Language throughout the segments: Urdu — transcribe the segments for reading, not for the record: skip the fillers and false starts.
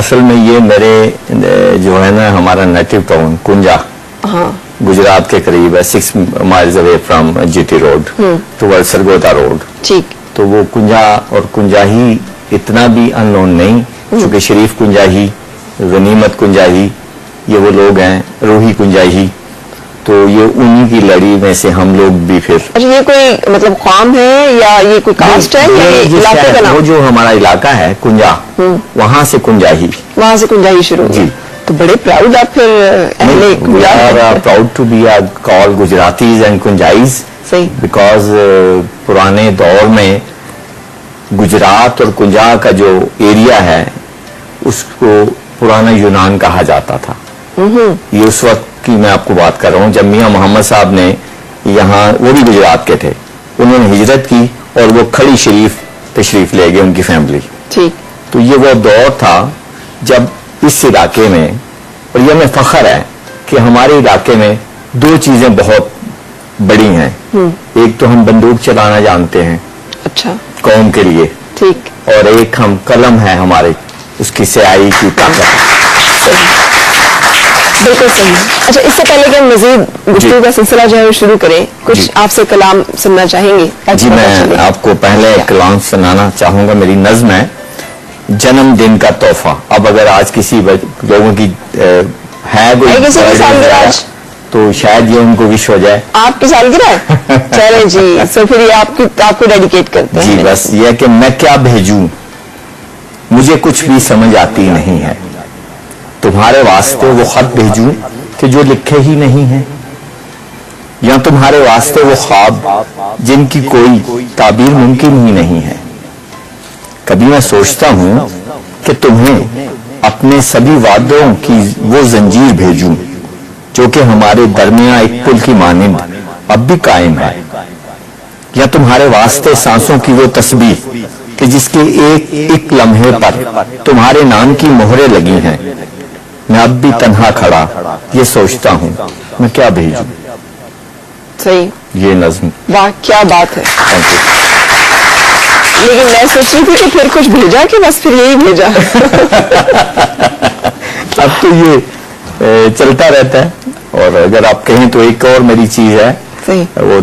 اصل میں یہ میرے جو ہے نا ہمارا نیٹو ٹاؤن کنجا گجرات کے قریب ہے 6 miles away from G T road toward Sargodha road. ٹھیک. تو وہ کنجا اور کنجاہی اتنا بھی ان نون نہیں چونکہ شریف کنجاہی غنیمت کنجاہی یہ وہ لوگ ہیں روحی کنجاہی تو یہ انہی کی لڑی میں سے ہم لوگ بھی پھر. اچھا یہ کوئی مطلب قوم ہے یا یہ کوئی کاسٹ ہے یا یہ علاقے کا نام؟ وہ جو ہمارا علاقہ ہے کنجا وہاں سے کنجاہی شروع. جی. تو بڑے پراؤڈ آپ پھر اہل کنجا. Proud to be call Gujaratis and کنجائیز بیکاز پرانے دور میں گجرات اور کنجا کا جو ایریا ہے اس کو پرانا یونان کہا جاتا تھا. یہ اس وقت کی میں آپ کو بات کر رہا ہوں جب میاں محمد صاحب نے یہاں وہ بھی گجرات کے تھے انہوں نے ہجرت کی اور وہ کھڑی شریف تشریف لے گئے ان کی فیملی. تو یہ وہ دور تھا جب اس علاقے میں اور یہ ہمیں فخر ہے کہ ہمارے علاقے میں 2 چیزیں بہت بڑی ہیں. ایک تو ہم بندوق چلانا جانتے ہیں اچھا قوم کے لیے ٹھیک اور ایک ہم قلم ہے ہمارے اس کی سیاہی کی طاقت. بالکل صحیح. اچھا اس سے پہلے کہ ہم مزید گفتگو کا سلسلہ جو ہے وہ شروع کریں کچھ آپ سے کلام سننا چاہیں گے؟ جی میں آپ کو پہلے کلام سنانا چاہوں گا. میری نظم ہے جنم دن کا تحفہ. اب اگر آج کسی لوگوں کی ہے تو شاید یہ ان کو وش ہو جائے. آپ کی سالگرہ ہے چلے جی سو پھر یہ آپ کو ڈیڈیکیٹ کرتے ہیں. جی بس یہ کہ میں کیا بھیجوں مجھے کچھ بھی سمجھ آتی نہیں ہے تمہارے واسطے وہ خط بھیجوں کہ جو لکھے ہی نہیں ہیں یا تمہارے واسطے وہ خواب جن کی کوئی تعبیر ممکن ہی نہیں ہے. کبھی میں سوچتا ہوں کہ تمہیں اپنے سبھی وعدوں کی وہ زنجیر بھیجوں جو کہ ہمارے درمیان ایک پل کی مانند اب بھی قائم ہے یا تمہارے واسطے سانسوں کی وہ تسبیح کہ جس کے ایک لمحے پر تمہارے نام کی مہریں لگی ہیں. میں اب بھی تنہا کھڑا یہ سوچتا ہوں میں کیا بھیجوں. صحیح یہ نظم. واہ کیا بات ہے. لیکن میں سوچ رہی تھی کہ پھر کچھ بھیجا کہ بس پھر یہی بھیجا. اب تو یہ چلتا رہتا ہے. اور اگر آپ کہیں تو ایک اور میری چیز ہے صحیح وہ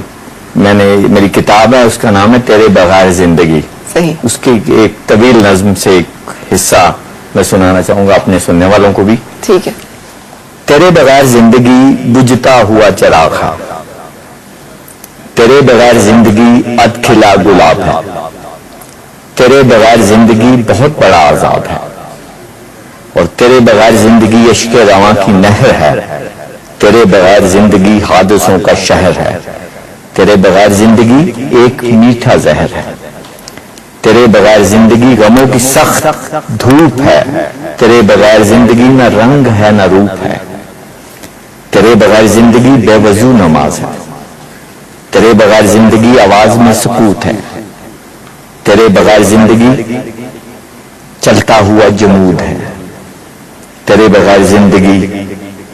میں نے میری کتاب ہے اس کا نام ہے تیرے بغیر زندگی. صحیح. اس کی ایک طویل نظم سے ایک حصہ میں سنانا چاہوں گا اپنے سننے والوں کو بھی. ٹھیک ہے. تیرے بغیر زندگی بجھتا ہوا چراغ ہے تیرے بغیر زندگی اد کھلا گلاب ہے تیرے بغیر زندگی بہت بڑا عذاب ہے اور تیرے بغیر زندگی عشق رواں کی نہر ہے تیرے بغیر زندگی حادثوں کا شہر ہے تیرے بغیر زندگی ایک میٹھا زہر ہے تیرے بغیر زندگی غموں کی سخت دھوپ ہے تیرے بغیر زندگی نہ رنگ ہے نہ روپ ہے تیرے بغیر زندگی بے وضو نماز ہے تیرے بغیر زندگی آواز میں سکوت ہے تیرے بغیر زندگی چلتا ہوا جمود ہے تیرے بغیر زندگی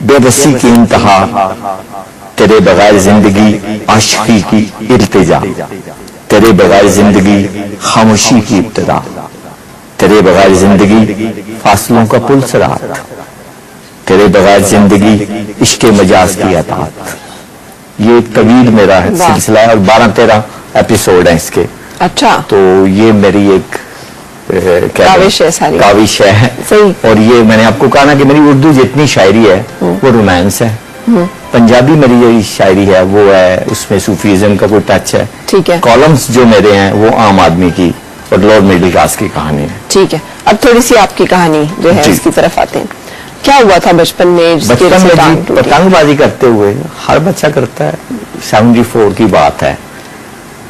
بے بسی کی انتہا تیرے بغیر زندگی عاشقی کی التجا تیرے بغیر زندگی خاموشی کی ابتدا تیرے بغیر زندگی فاصلوں کا پل صراط تیرے بغیر زندگی عشق مجاز کی عطاعت. یہ ایک طویل میرا سلسلہ ہے اور 12-13 ایپیسوڈ ہیں اس کے. اچھا. تو یہ میری ایک کاوش ہے اور یہ میں نے آپ کو کہا نا کہ میری اردو جتنی شاعری ہے وہ رومانس ہے. پنجابی میری جو شاعری ہے وہ ہے اس میں صوفیزم کا کوئی ٹچ ہے. ٹھیک ہے. کالمز جو میرے ہیں وہ عام آدمی کی اور لوور مڈل کلاس کی کہانی ہے. ٹھیک ہے. اب تھوڑی سی آپ کی کہانی جو ہے اس کی طرف آتے ہیں. کیا ہوا تھا بچپن میں؟ پتنگ بازی کرتے ہوئے ہر بچہ کرتا ہے. 74 کی بات ہے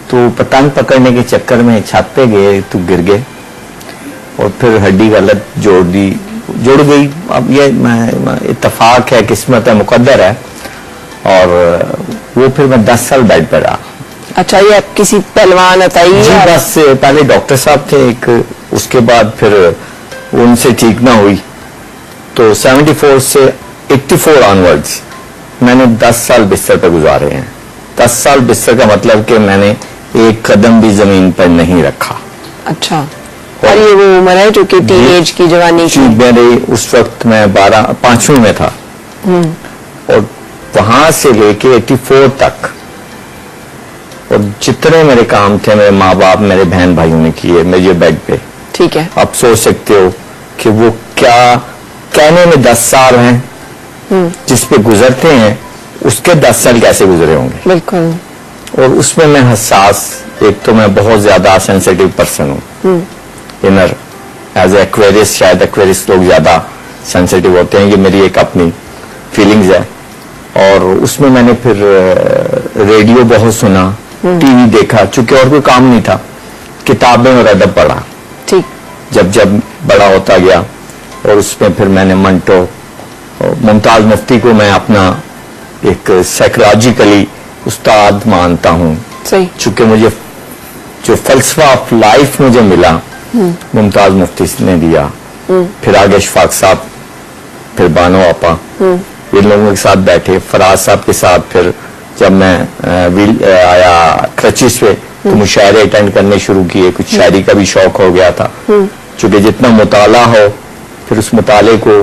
تو پتنگ پکڑنے کے چکر میں چھت پہ گئے تو گر گئے اور پھر ہڈی غلط جوڑ گئی. اب یہ اتفاق ہے قسمت ہے مقدر ہے اور وہ پھر میں 10 سال بیڈ پہ رہا. اچھا. یہ کسی پہلوان عطائی؟ جی بس پہلے ڈاکٹر صاحب تھے ایک اس کے بعد پھر ان سے ٹھیک نہ ہوئی تو 74 سے 84 آنورڈز میں نے 10 سال بستر پہ گزارے ہیں. 10 سال بستر کا مطلب کہ میں نے ایک قدم بھی زمین پر نہیں رکھا. اچھا. اور یہ وہ عمر ہے جو کہ ٹین ایج کی، جوانی کی؟ میرے اس وقت میں 5ویں میں تھا، اور وہاں سے لے کے 84 تک، اور جتنے میرے کام تھے میرے ماں باپ میرے بہن بھائیوں نے کیے میرے بیڈ پہ. ٹھیک ہے. آپ سوچ سکتے ہو کہ وہ کیا کہنے میں 10 سال ہیں جس پہ گزرتے ہیں، اس کے 10 سال کیسے گزرے ہوں گے. بالکل. اور اس میں میں حساس، ایک تو میں بہت زیادہ سینسیٹیو پرسن ہوں، انر ایز اے ایکویریس، شاید ایکویریس لوگ زیادہ سینسیٹیو ہوتے ہیں، یہ میری ایک اپنی فیلنگز ہے. اور اس میں نے پھر ریڈیو بہت سنا، ٹی وی دیکھا، چونکہ اور کوئی کام نہیں تھا، کتابیں اور ادب پڑھا. ٹھیک. جب بڑا ہوتا گیا، اور اس میں پھر میں نے منٹو ممتاز مفتی کو میں اپنا ایک سائیکولوجیکلی استاد مانتا ہوں. صحیح. چونکہ مجھے جو فلسفہ آف لائف مجھے ملا ممتاز مفتی نے دیا، پھر آگے اشفاق صاحب، پھر بانو آپا، ان لوگوں کے ساتھ بیٹھے، فراز صاحب کے ساتھ. پھر جب میں آیا کرچیز پہ تو مشاعرے اٹینڈ کرنے شروع کیے، کچھ شاعری کا بھی شوق ہو گیا تھا. چونکہ جتنا مطالعہ ہو پھر اس مطالعے کو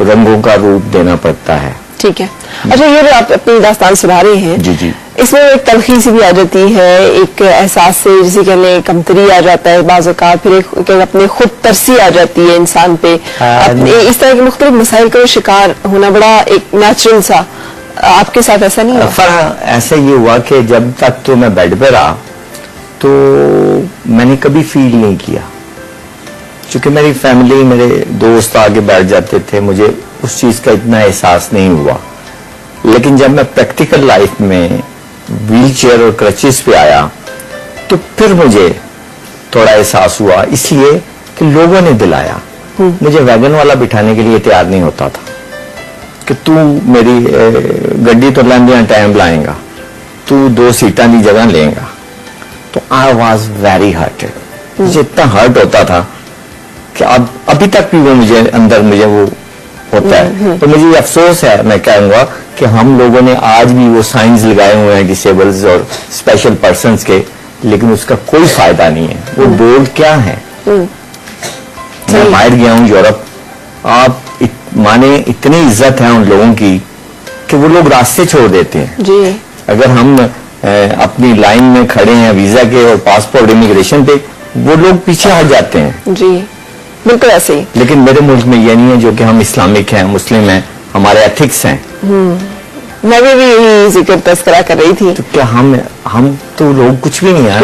رنگوں کا روپ دینا پڑتا ہے. ٹھیک ہے. اچھا، یہ جو آپ اپنی داستان سنا رہے ہیں، جی جی، اس میں ایک تلخی سی بھی آ جاتی ہے، ایک احساس سے جسے کہنے کمتری آ جاتا ہے بعض اوقات، پھر ایک اپنے خود ترسی آ جاتی ہے انسان پہ. اس طرح کے مختلف مسائل کا شکار ہونا بڑا ایک نیچرل سا. آپ کے ساتھ ایسا نہیں ہوا؟ ایسا یہ ہوا کہ جب تک تو میں بیڈ پہ رہا تو میں نے کبھی فیل نہیں کیا، چونکہ میری فیملی، میرے دوست آگے بیٹھ جاتے تھے، مجھے اس چیز کا اتنا احساس نہیں ہوا. لیکن جب میں پریکٹیکل لائف میں ویل چیئر اور کرچز پہ آیا تو پھر مجھے تھوڑا احساس ہوا، اس لیے کہ لوگوں نے دلایا. مجھے ویگن والا بٹھانے کے لیے تیار نہیں ہوتا تھا کہ تو میری گڈی تو لیندیاں ٹائم لائیں گا، تو 2 سیٹاں دی جگہ لیں گا. تو آئی واز ویری ہرٹڈ. مجھے اتنا ہرٹ ہوتا تھا کہ ابھی تک بھی وہ مجھے اندر وہ ہوتا ہے. تو مجھے یہ افسوس ہے، میں کہوں گا کہ ہم لوگوں نے آج بھی وہ سائنس لگائے ہوئے ہیں ڈسیبلز اور اسپیشل پرسنز کے، لیکن اس کا کوئی فائدہ نہیں ہے. وہ بورڈ کیا ہے؟ میں باہر گیا ہوں یورپ، آپ مانے اتنی عزت ہے ان لوگوں کی کہ وہ لوگ راستے چھوڑ دیتے ہیں. جی. اگر ہم اپنی لائن میں کھڑے ہیں ویزا کے اور پاسپورٹ امیگریشن پہ، وہ لوگ پیچھے ہٹ جاتے ہیں. جی بالکل ایسے ہی. لیکن میرے ملک میں یہ نہیں ہے، جو کہ ہم اسلامک ہیں، مسلم ہیں، ہمارے ایتھکس ہیں. میں بھی یہی ذکر تذکرہ کر رہی تھی. تو کیا ہم تو لوگ کچھ بھی نہیں ہیں.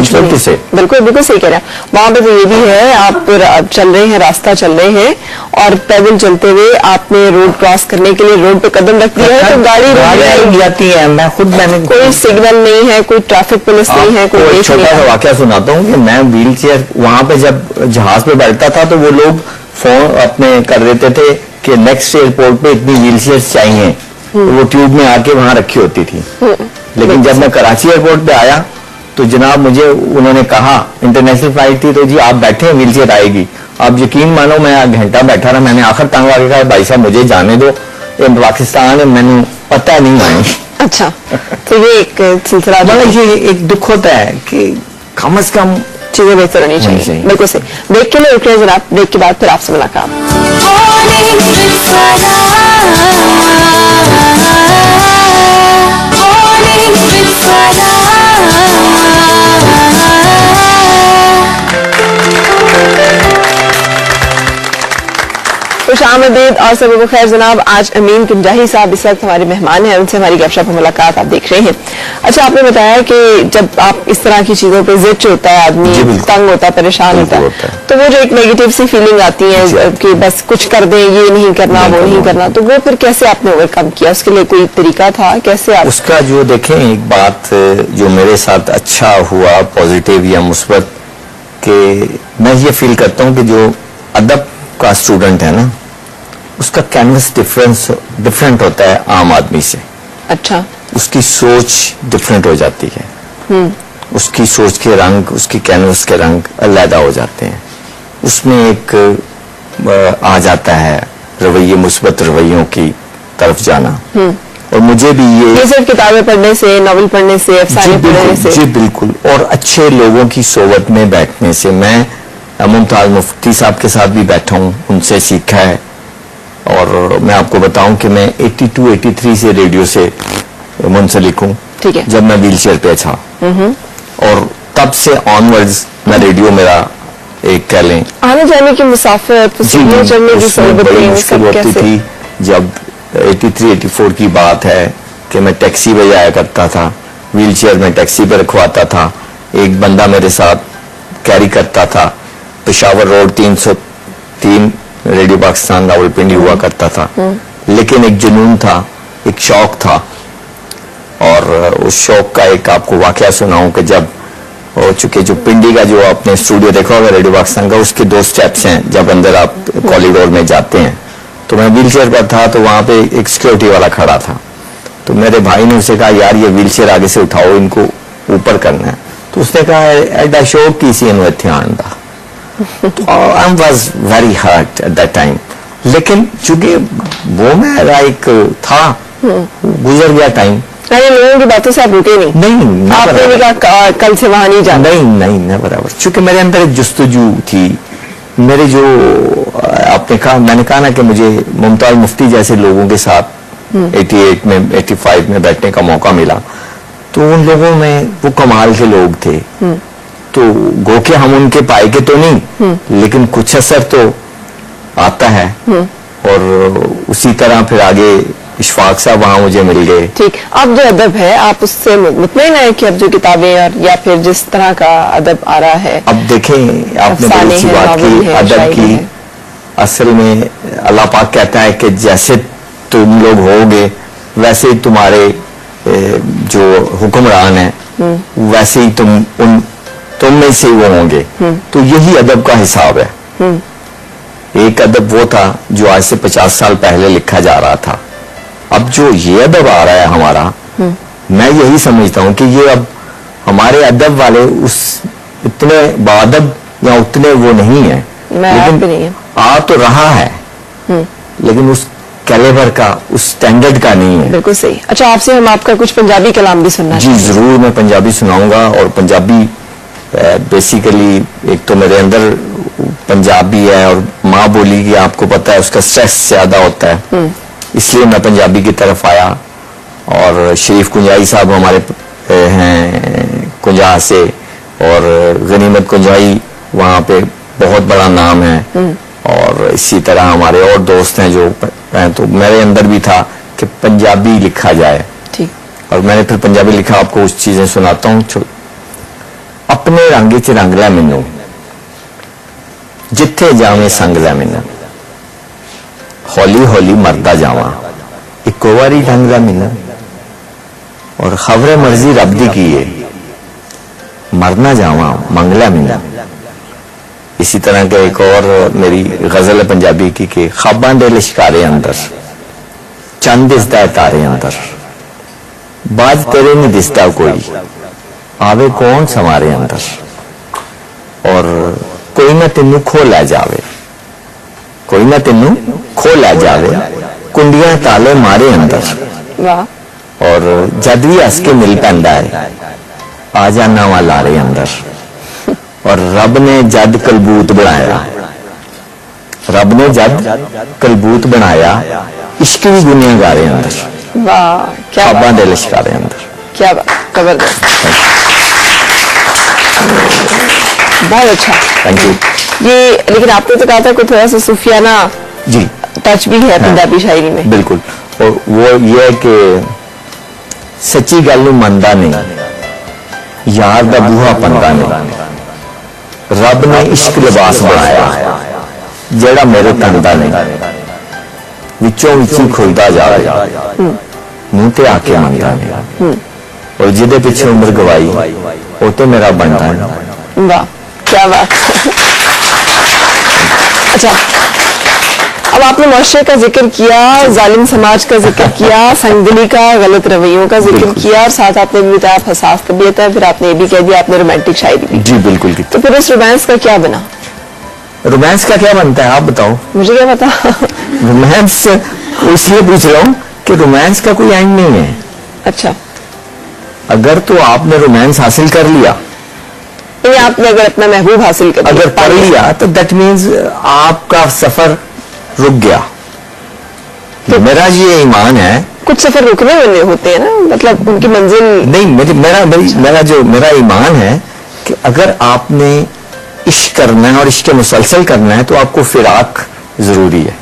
بالکل بالکل صحیح کہہ رہے ہیں. وہاں پہ تو یہ بھی ہے، آپ چل رہے ہیں، راستہ چل رہے ہیں، اور پیدل چلتے ہوئے آپ نے روڈ کراس کرنے کے لیے روڈ پہ قدم رکھ دیا ہے تو گاڑی رک جاتی ہے. میں نے کوئی سگنل نہیں ہے، کوئی ٹریفک پولیس نہیں ہے. کوئی چھوٹا سا واقعہ سناتا ہوں کہ میں ویل چیئر وہاں پہ جب جہاز پہ بیٹھتا تھا تو وہ لوگ فون اپنے کر دیتے تھے کہ نیکسٹ ایئرپورٹ پہ اتنی ویل چیئر چاہیے، وہ ٹیوب میں آ کے وہاں رکھی ہوتی تھی. لیکن جب میں کراچی ایئرپورٹ پہ آیا تو جناب مجھے انہوں نے کہا، انٹرنیشنل فلائٹ تھی، تو جی آپ بیٹھے ہیں، ویل چیئر آئے گی. آپ یقین مانو میں گھنٹہ بیٹھا رہا. میں نے آخر تنگ آ کے کہا بھائی صاحب مجھے جانے دو، یہ پاکستان ہے، میں نے پتہ نہیں آئی. اچھا، تو یہ ایک سلسلہ یہ ایک دکھ ہوتا ہے کہ کم از کم چیزیں بہتر ہونی چاہیے. بالکل صحیح. بریک کے لیے رکے ہیں جناب، بریک کے بعد پھر آپ سے ملاقات. خوش آمدید اور سب کو خیر جناب. آج امین کنجاہی صاحب اس وقت ہمارے مہمان ہیں، ان سے ہماری گپ شپ ملاقات آپ دیکھ رہے ہیں. اچھا، آپ نے بتایا کہ جب آپ اس طرح کی چیزوں پہ زچ ہوتا ہے، آدمی تنگ ہوتا ہے، پریشان ہوتا ہے، تو وہ جو ایک نیگیٹو سی فیلنگ آتی ہے کہ بس کچھ کر دیں، یہ نہیں کرنا، وہ نہیں کرنا، تو وہ پھر کیسے آپ نے اوور کم کیا؟ اس کے لیے کوئی طریقہ تھا؟ کیسے آپ اس کا جو دیکھیں، ایک بات جو میرے ساتھ اچھا ہوا پازیٹیو یا مثبت، کہ میں یہ فیل کرتا ہوں کہ جو ادب کا اسٹوڈنٹ ہے نا، اس کا کینوس ڈفرینٹ ہوتا ہے عام آدمی سے. اچھا. اس کی سوچ ڈفرینٹ ہو جاتی ہے. اس کی سوچ کے رنگ، اس کی کینوس کے رنگ علیحدہ ہو جاتے ہیں. اس میں ایک آ جاتا ہے رویے، مثبت رویوں کی طرف جانا. اور مجھے بھی یہ صرف کتابیں پڑھنے سے، ناول پڑھنے سے، افسانے پڑھنے سے، جی بالکل، اور اچھے لوگوں کی صحبت میں بیٹھنے سے. میں ممتاز مفتی صاحب کے ساتھ بھی بیٹھا ہوں, ان سے سیکھا ہے. اور میں آپ کو بتاؤں کہ میں 82-83 سے ریڈیو سے منسلک ہوں, ٹھیک ہے, جب میں ویل چیئر پہ تھا. اور تب سے آن ورڈز میں ریڈیو میرا ایک کہہ لیں آنے جانے کی مسافت, سیڑھیاں چڑھنے کی اس میں بڑی صعوبتیں, مشکل سب ہوتی کیسے؟ تھی. جب 83-84 کی بات ہے کہ میں ٹیکسی پہ جایا کرتا تھا, ویل چیئر میں ٹیکسی پہ رکھواتا تھا, ایک بندہ میرے ساتھ کیری کرتا تھا. پشاور روڈ 303 ریڈیو پاکستان راولپنڈی ہوا کرتا تھا. لیکن ایک جنون تھا, ایک شوق تھا, اور اس شوق کا ایک آپ کو واقعہ سناؤں کہ جب ہو چکے جو پنڈی کا جو آپ نے اسٹوڈیو دیکھا ہوگا ریڈیو پاکستان کا, اس کے 2 سٹیپس ہیں جب اندر آپ کوریڈور میں جاتے ہیں. تو میں ویل چیئر پر تھا, تو وہاں پہ ایک سیکورٹی والا کھڑا تھا. تو میرے بھائی نے اسے کہا یار یہ ویل چیئر آگے سے اٹھاؤ, ان کو اوپر کرنا ہے. تو اس نے کہا ایڈا شوق کی سی انو اتنے آن دا. I was very hurt at that time. لیکن چونکہ وہ میرا ایک تھا, گزر گیا ٹائم. لوگوں کی باتوں سے آپ رکے نہیں, آپ نے بھی کہا کل سے وہاں نہیں جانا. نہیں برابر. چونکہ میرے اندر ایک جستجو تھی, میرے جو آپ نے کہا, میں نے کہا نا کہ مجھے ممتاز مفتی جیسے لوگوں کے ساتھ 88 میں 85 میں بیٹھنے کا موقع ملا, تو ان لوگوں میں وہ کمال کے لوگ تھے. تو گو کہ ہم ان کے پائے کے تو نہیں, لیکن کچھ اثر تو آتا ہے. اور اسی طرح پھر آگے اشفاق صاحب وہاں مجھے مل گئے. ٹھیک, اب جو ادب ہے آپ اس سے مطمئن ہیں کہ اب جو کتابیں اور یا پھر جس طرح کا ادب آ رہا ہے, اب دیکھیں آپ نے بہت سی بات کی ادب کی. اصل میں اللہ پاک کہتا ہے کہ جیسے تم لوگ ہوگے ویسے ہی تمہارے جو حکمران ہیں ویسے ہی تم میں سے وہ ہوں گے. تو یہی ادب کا حساب ہے. ایک ادب وہ تھا جو آج سے 50 سال پہلے لکھا جا رہا تھا. اب جو یہ ادب آ رہا ہے ہمارا, میں یہی سمجھتا ہوں کہ یہ اب ہمارے ادب والے اس اتنے بادب یا اتنے وہ نہیں ہیں, لیکن آ تو رہا ہے, لیکن اس کیلیبر کا, اس سٹینڈرڈ کا نہیں ہے. بالکل صحیح. اچھا, آپ سے ہم آپ کا کچھ پنجابی کلام بھی سننا جی ضرور, میں پنجابی سناؤں گا. اور پنجابی بیسیکلی ایک تو میرے اندر پنجابی ہے, اور ماں بولی کی آپ کو پتہ ہے اس کا سٹریس زیادہ ہوتا ہے, اس لیے میں پنجابی کی طرف آیا. اور شریف کنجائی صاحب ہمارے ہیں کنجا سے, اور غنیمت کنجائی وہاں پہ بہت بڑا نام ہے. اور اسی طرح ہمارے اور دوست ہیں جو ہیں, تو میرے اندر بھی تھا کہ پنجابی لکھا جائے. اور میں نے پھر پنجابی لکھا. آپ کو اس چیزیں سناتا ہوں. اپنے رنگ چ رنگ لے مینوں, جتھے جاویں سنگ لے مینوں, ہولی ہولی مردا جاواں, اکو واری ڈنگ لے مینوں, اور خبر مرضی رب دی کیے, مرنا جاواں منگ لے مینوں. اسی طرح کا ایک اور میری غزل پنجابی کی کہ خواباں دے لشکارے اندر چند دسدا ہے تارے اندر, باج تیرے نہیں دستا کوئی, آوے کون سمارے اندر, اور کوئی نہ تینوں کھو لے جاوے, کوئی نہ تینوں کھو لے جاوے, کنڈیاں تالے مارے اندر, اور جد بھی ہس کے مل پیندا ہے, آ جانا وا لارے اندر. اور رب نے جد کلبوت بنایا, رب نے جد کلبوت بنایا, عشق بھی گنیا گارے اندر, خواباں دے لشکارے اندر. کیا بات, زبردست, بہت اچھا. Thank you. یہ لیکن آپ نے تو کہا تھا کوئی تھوڑا سا صوفیانہ جی ٹچ بھی ہے پنجابی شاعری میں. بالکل. اور وہ یہ ہے کہ سچی گل نوں مندا نہیں, یار دا بوہا پندا نہیں, رب نے عشق لباس بنایا جیڑا میرے تندا نہیں, وچوں وچی کھلدا جاوے منہ تے آ کے منگا نہیں, اور جدے پیچھے عمر گوائی وہ تو میرا بنتا ہے. واہ, کیا بات. اچھا, اب آپ نے معاشرے کا ذکر کیا, ظالم سماج کا ذکر کیا, سنگ دلی کا, غلط رویوں کا ذکر کیا, اور ساتھ آپ نے بھی بتایا حساس طبیعت ہے, پھر آپ نے یہ بھی کہہ دیا آپ نے رومانٹک شاعری بھی. جی بالکل. تو پھر اس رومانس کا کیا بنا؟ رومانس کا کیا بنتا ہے آپ بتاؤ. مجھے کیا پتا. رومانس اس لیے پوچھ رہا ہوں کہ رومانس کا کوئی اینڈ نہیں ہے. اچھا, اگر تو آپ نے رومانس حاصل کر لیا یعنی آپ نے اگر اپنا محبوب حاصل اگر کر لیا تو دیٹ مینز آپ کا سفر رک گیا. تو میرا یہ ایمان ہے, کچھ سفر رکنے والے ہوتے ہیں نا, مطلب ان کی منزل نہیں, میرا ایمان ہے کہ اگر آپ نے عشق کرنا ہے اور عشق مسلسل کرنا ہے تو آپ کو فراق ضروری ہے.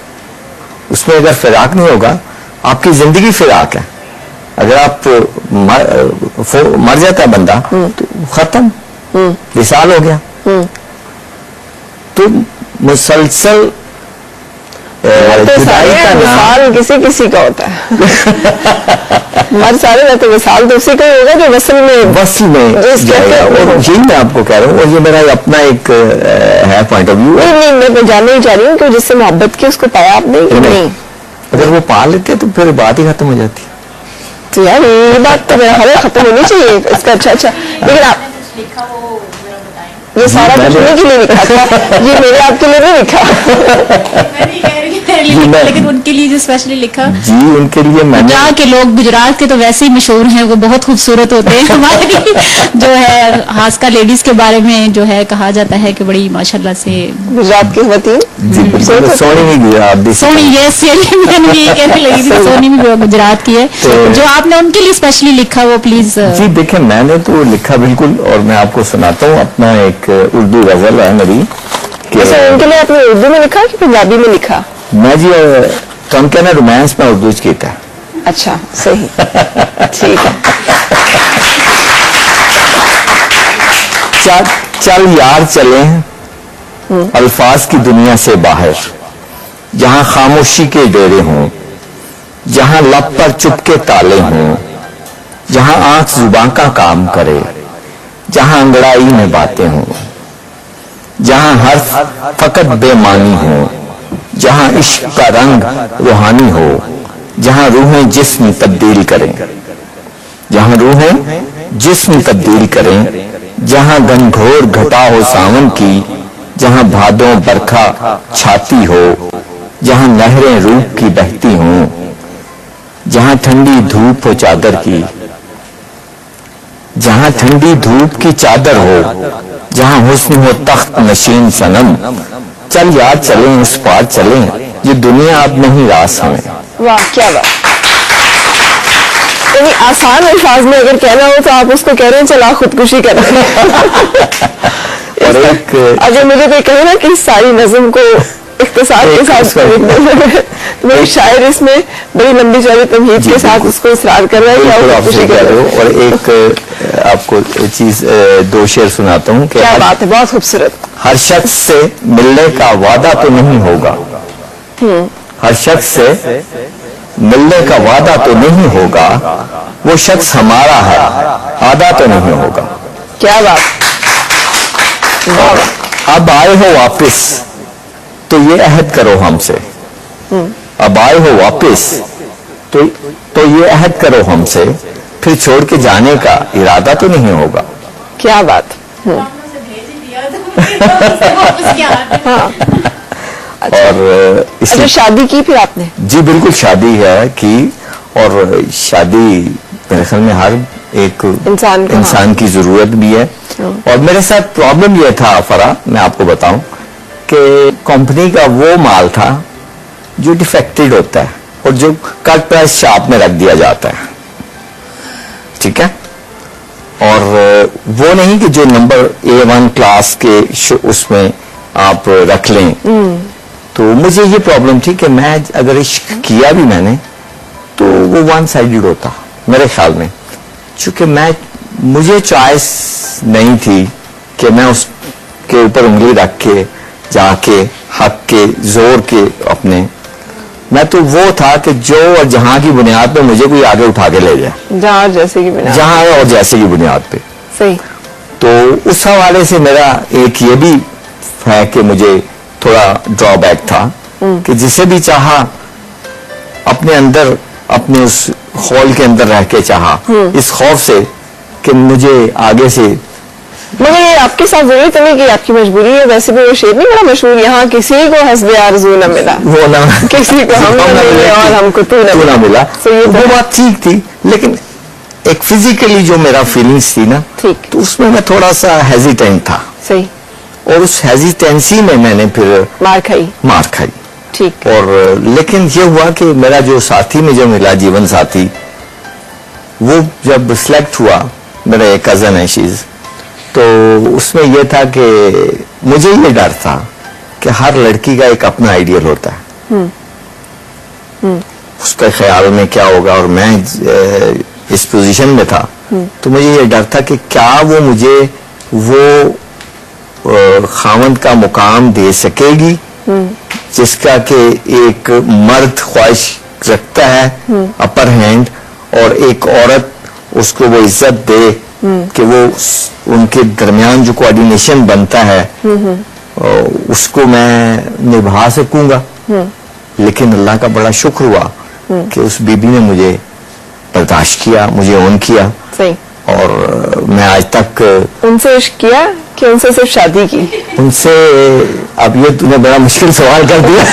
اس میں اگر فراق نہیں ہوگا, آپ کی زندگی فراق ہے. اگر آپ مر جاتا ہے بندہ تو ختم, وصال ہو گیا. تو مسلسل وصال کسی کسی کا ہوتا ہے. مر سارے رہتے, وصال تو اسی کا ہی ہوگا جو وصل میں جائے گا. اور یہی میں آپ کو کہہ رہا ہوں, اور یہ میرا اپنا ایک ہے پوائنٹ آف ویو. نہیں, میں جاننا ہی چاہ رہی ہوں کہ جس سے محبت کی اس کو پایا آپ نے نہیں. اگر وہ پا لیتے تو پھر بات ہی ختم ہو جاتی. تو یار یہ بات تو میرا خیال ختم ہونی چاہیے اس کا. اچھا لیکن آپ یہ سارا کچھ انہیں کے لیے لکھا تھا, یہ میرے آپ کے لیے نہیں لکھا. لیکن ان کے لیے جو اسپیشلی لکھا, جی ان کے لیے میں جہاں کے لوگ گجرات کے تو ویسے ہی مشہور ہیں, وہ بہت خوبصورت ہوتے ہیں. ہماری جو ہے ہاسکا لیڈیز کے بارے میں جو ہے کہا جاتا ہے کہ بڑی ماشاءاللہ سے گجرات کی خواتین سونی, یس میں نے یہ کہنے لگی تھی, سونی بھی گجرات کی ہے. جو آپ نے ان کے لیے اسپیشلی لکھا وہ پلیز. جی دیکھیں, میں نے تو لکھا بالکل, اور میں آپ کو سناتا ہوں اپنا ایک اردو غزل ہے میری. ان کے لیے آپ نے اردو میں لکھا کہ پنجابی میں لکھا؟ میں جی تو ہم کہنا رومانس میں اردو کیتا ہے. اچھا صحیح, ٹھیک ہے. چل یار چلیں الفاظ کی دنیا سے باہر, جہاں خاموشی کے ڈیرے ہوں, جہاں لب پر چپ کے تالے ہوں, جہاں آنکھ زباں کا کام کرے, جہاں انگڑائی میں باتیں ہوں, جہاں حرف فقط بے معنی ہو, جہاں عشق کا رنگ روحانی ہو, جہاں روحیں جسم تبدیل کریں, جہاں روحیں جسم تبدیل کریں, جہاں گھنگھور گھٹا ہو ساون کی, جہاں بھادوں برکھا چھاتی ہو, جہاں نہریں روح کی بہتی ہوں, جہاں ٹھنڈی دھوپ ہو چادر کی, جہاں ٹھنڈی دھوپ کی چادر ہو, جہاں حسن ہو تخت نشین صنم, چل یار چلیں اس پار چلیں, یہ دنیا اب نہیں راس ہمیں. واہ کیا بات. یعنی آسان الفاظ میں اگر کہنا ہو تو آپ اس کو کہہ رہے ہیں چلا خودکشی کر رہے ہیں. اگر مجھے کوئی کہے نا کہ ساری نظم کو اختصار کے ساتھ میرے شاعر اس میں بڑی لمبی چوڑی تمہید کے ساتھ اس کو اصرار کر رہا ہے. اور ایک آپ کو چیز دو شعر سناتا ہوں. کیا بات ہے, بہت خوبصورت. ہر شخص سے ملنے کا وعدہ تو نہیں ہوگا, ہر شخص سے ملنے کا وعدہ تو نہیں ہوگا, وہ شخص ہمارا ہے آدھا تو نہیں ہوگا. کیا بات. اب آئے ہو واپس تو یہ عہد کرو ہم سے, اب آئے ہو واپس تو یہ عہد کرو ہم سے, پھر چھوڑ کے جانے کا ارادہ تو نہیں ہوگا. کیا بات. اور اچھا شادی کی پھر آپ نے؟ جی بالکل شادی ہے کی, اور شادی میرے خیال میں ہر ایک انسان کی ضرورت بھی ہے. اور میرے ساتھ پرابلم یہ تھا فرا, میں آپ کو بتاؤں کہ کمپنی کا وہ مال تھا جو ڈیفیکٹڈ ہوتا ہے اور جو کٹ پرائس شاپ میں رکھ دیا جاتا ہے, ٹھیک ہے, اور وہ نہیں کہ جو نمبر A1 کلاس کے اس میں آپ رکھ لیں. تو مجھے یہ پرابلم تھی کہ میں اگر عشق کیا بھی میں نے تو وہ ون سائیڈڈ ہوتا میرے خیال میں, چونکہ مجھے چوائس نہیں تھی کہ میں اس کے اوپر انگلی رکھ کے جا کے حق کے زور کے اپنے, میں تو وہ تھا کہ جو اور جہاں کی بنیاد پہ مجھے کوئی آگے اٹھا کے لے جائے, جہاں اور جیسے کی بنیاد پہ. صحیح. تو اس حوالے سے میرا ایک یہ بھی ہے کہ مجھے تھوڑا ڈرا بیک تھا کہ جسے بھی چاہا اپنے اندر, اپنے اس خول کے اندر رہ کے چاہا, اس خوف سے کہ مجھے آگے سے. مگر یہ آپ کے ساتھ ضروری تو نہیں کہ آپ کی مجبوری ہے, ویسے بھی وہ شعر نہیں بڑا مشہور, یہاں کسی کو حسب آرزو نہ ملا, وہ نہ کسی کو ہم نہ ملے اور ہم کو تو نہ ملا. وہ بات ٹھیک تھی, لیکن ایک فزیکلی جو میرا فیلنگس تھی نا ٹھیک. تو اس میں میں تھوڑا سا ہیزیٹینٹ تھا صحیح. اور اس ہیزیٹینسی میں نے پھر مار کھائی. مار کھائی. ٹھیک. اور لیکن یہ ہوا کہ میرا جو ساتھی میں جو ملا جیون ساتھی وہ جب سلیکٹ ہوا میرا ایک کزن ہے شیز تو اس میں یہ تھا کہ مجھے یہ ڈر تھا کہ ہر لڑکی کا ایک اپنا آئیڈیل ہوتا ہے اس کا خیال میں کیا ہوگا اور میں اس پوزیشن میں تھا تو مجھے یہ ڈر تھا کہ کیا وہ مجھے وہ خاوند کا مقام دے سکے گی جس کا کہ ایک مرد خواہش رکھتا ہے اپر ہینڈ اور ایک عورت اس کو وہ عزت دے کہ وہ ان کے درمیان جو کوآرڈینیشن بنتا ہے اس کو میں نبھا سکوں گا. لیکن اللہ کا بڑا شکر ہوا کہ اس بی بی نے مجھے برداشت کیا, مجھے اون کیا. صحیح. اور میں آج تک ان سے عشق کیا کہ ان سے صرف شادی کی؟ ان سے اب یہ تم نے بڑا مشکل سوال کر دیا.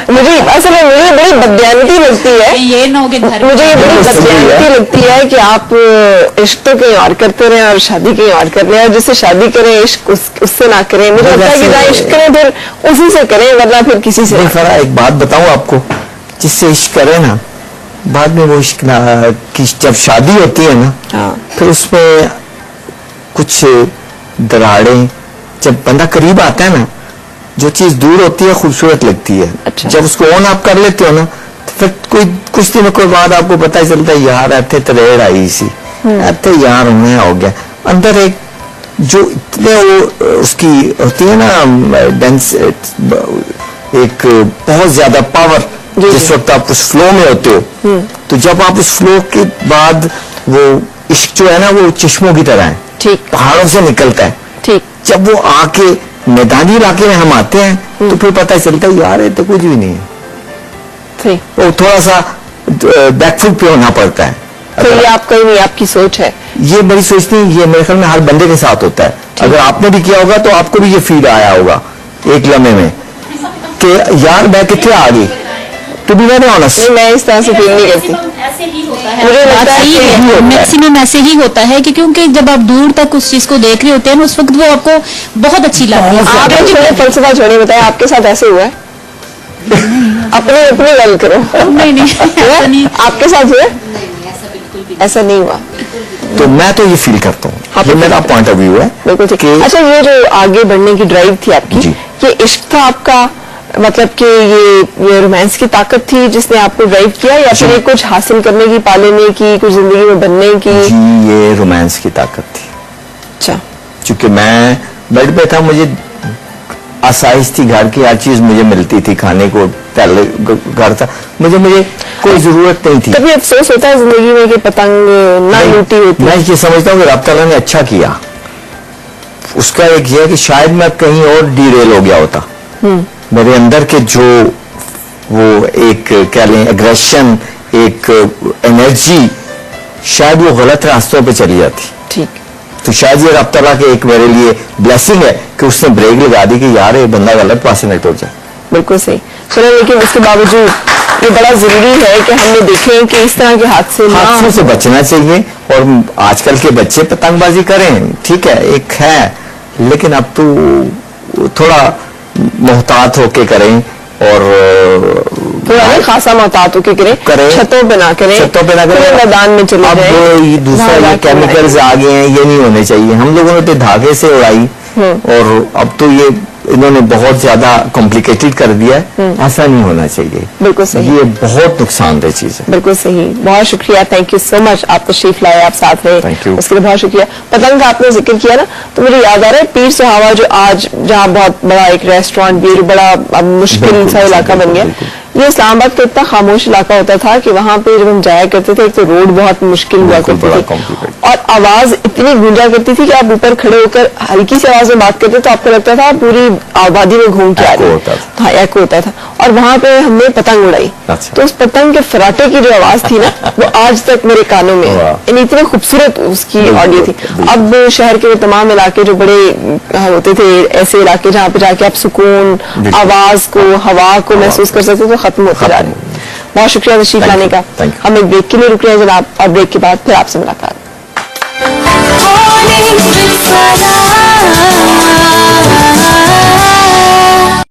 مجھے اصل میں مجھے بڑی بدیانتی لگتی ہے, یہ نہ ہو کہ مجھے یہ بڑی بدیانتی لگتی ہے کہ آپ عشق تو کہیں اور کرتے رہے اور شادی کہیں اور کر رہے ہیں, اور جس سے شادی کریں عشق اس سے نہ کریں. مجھے لگتا ہے کہ جہاں عشق کریں پھر اسی سے کریں ورنہ پھر کسی سے. ایک بات بتاؤں آپ کو, جس سے عشق کرے نا بعد میں وہ عشق کی جب شادی ہوتی ہے نا پھر اس میں کچھ دراڑیں, جب بندہ قریب آتا ہے نا جو چیز دور ہوتی ہے خوبصورت لگتی ہے. جب اس کو اون آپ کر لیتے ہو نا تو پھر کوئی کچھ دنوں کے بعد آپ کو پتہ چلتا ہے یار ایتھے تریڑ آئی سی, ایتھے یار ہونے ہو گیا. اندر ایک جو اتنے وہ اس کی ہوتی ہے نا ڈینس, ایک بہت زیادہ پاور جس وقت آپ اس فلو میں ہوتے ہو تو جب آپ اس فلو کے بعد وہ عشق جو ہے نا وہ چشموں کی طرح ہے, پہاڑوں سے نکلتا ہے. جب وہ آ کے میدانی علاقے میں ہم آتے ہیں تو پھر پتہ چلتا ہے یار یہ تو کچھ بھی نہیں ہے, وہ تھوڑا سا بیک فٹ پہ ہونا پڑتا ہے. تو یہ آپ کا نہیں, آپ کی سوچ ہے, یہ میری سوچ نہیں, یہ میرے خیال میں ہر بندے کے ساتھ ہوتا ہے. اگر آپ نے بھی کیا ہوگا تو آپ کو بھی یہ فیل آیا ہوگا ایک لمحے میں کہ یار میں کتنے آ گئی. تو بھی میں اس طرح سے فیل نہیں کرتی. میکسیمم ایسے ہی ہوتا ہے کہ کیونکہ جب آپ دور تک اس چیز کو دیکھ رہے ہوتے ہیں اس وقت وہ آپ کو بہت اچھی لگتی ہے. آپ نے فلسفہ چھوڑے بتایا آپ کے ساتھ ایسے ہوا ہے؟ اپنی گل کرو. نہیں آپ کے ساتھ ہوا؟ ایسا نہیں ہوا. تو میں تو یہ فیل کرتا ہوں, یہ میرا پوائنٹ آف ویو ہے. بالکل. اچھا یہ جو آگے بڑھنے کی ڈرائیو تھی آپ کی, یہ عشق تھا آپ کا, مطلب کہ یہ رومانس کی طاقت تھی جس نے آپ کو ڈرائیو کیا, یا پھر یہ کچھ حاصل کرنے کی, پالنے کی, کچھ زندگی میں بننے کی؟ جی یہ رومانس کی طاقت تھی. اچھا. چونکہ میں بیڈ پہ تھا, مجھے آسائش تھی, گھر کی ہر چیز مجھے ملتی تھی, کھانے کو پہلے گھر تھا, مجھے کوئی ضرورت نہیں تھی. کبھی افسوس ہوتا ہے زندگی میں کہ پتنگ نہ لوٹی ہوتی؟ میں یہ سمجھتا ہوں کہ رب تعالیٰ نے اچھا کیا. اس کا ایک یہ ہے کہ شاید میں کہیں اور ڈی ریل ہو گیا ہوتا, میرے اندر کے جو وہ ایک کہہ لیں اگریشن, ایک انرجی, شاید وہ غلط راستوں پہ چلی جاتی. ٹھیک. تو شاید یہ رب تعالیٰ کے ایک میرے لیے بلیسنگ ہے کہ اس نے بریک لگا دی کہ یار یہ بندہ غلط پاس سے نہ ٹوٹ جائے. بالکل صحیح. چلو لیکن اس کے باوجود یہ بڑا ضروری ہے کہ ہم نے دیکھیں کہ اس طرح کے حادثوں سے بچنا چاہیے. اور آج کل کے بچے پتنگ بازی کریں, ٹھیک ہے ایک ہے, لیکن اب تو تھوڑا محتاط ہو کے کریں, اور تھوڑا خاصا محتاط ہو کے کریں, چھتوں پہ نہ کریں, میدان میں چلے جائیں. اب دوسرا یہ کیمیکلز آ گئے ہیں, یہ نہیں ہونے چاہیے. ہم لوگوں نے تو دھاگے سے اڑائی اور اب تو یہ انہوں نے بہت زیادہ کمپلیکیٹڈ کر دیا ہے, ایسا نہیں ہونا چاہیے. بالکل صحیح. یہ بہت نقصان دہ چیز ہے. بالکل صحیح. بہت شکریہ, تھینک یو سو مچ. آپ تشریف لائے, آپ ساتھ رہے, اس کے لیے بہت شکریہ. پتنگ کا آپ نے ذکر کیا نا, تو مجھے یاد آ رہا ہے پیر سہاوا جو آج جہاں بہت بڑا ایک ریسٹورینٹ بھی, بڑا مشکل سا علاقہ بن گیا, یہ اسلام آباد کا اتنا خاموش علاقہ ہوتا تھا کہ وہاں پہ جب ہم جایا کرتے تھے ایک تو روڈ بہت مشکل ہوا کرتی تھی اور آواز اتنی گونجا کرتی تھی کہ آپ اوپر کھڑے ہو کر ہلکی سی آواز میں بات کرتے تو آپ کو لگتا تھا پوری آبادی میں گھوم کے آ رہی. ہاں ایکو ہوتا تھا. اور وہاں پہ ہم نے پتنگ اڑائی, تو اس پتنگ کے فراٹے کی جو آواز تھی نا وہ آج تک میرے کانوں میں, یعنی اتنے خوبصورت اس کی آڈیو تھی. اب شہر کے وہ تمام علاقے جو بڑے ہوتے تھے ایسے علاقے جہاں پہ جا کے آپ سکون, آواز کو, ہوا کو محسوس کر سکتے تو ختم ہوتے جا رہے ہیں. بہت شکریہ تشریف Thank you. لانے کا. Thank you. ہم ایک بریک کے لیے رک رہے ہیں جناب, اور بریک کے بعد پھر آپ سے ملاقات.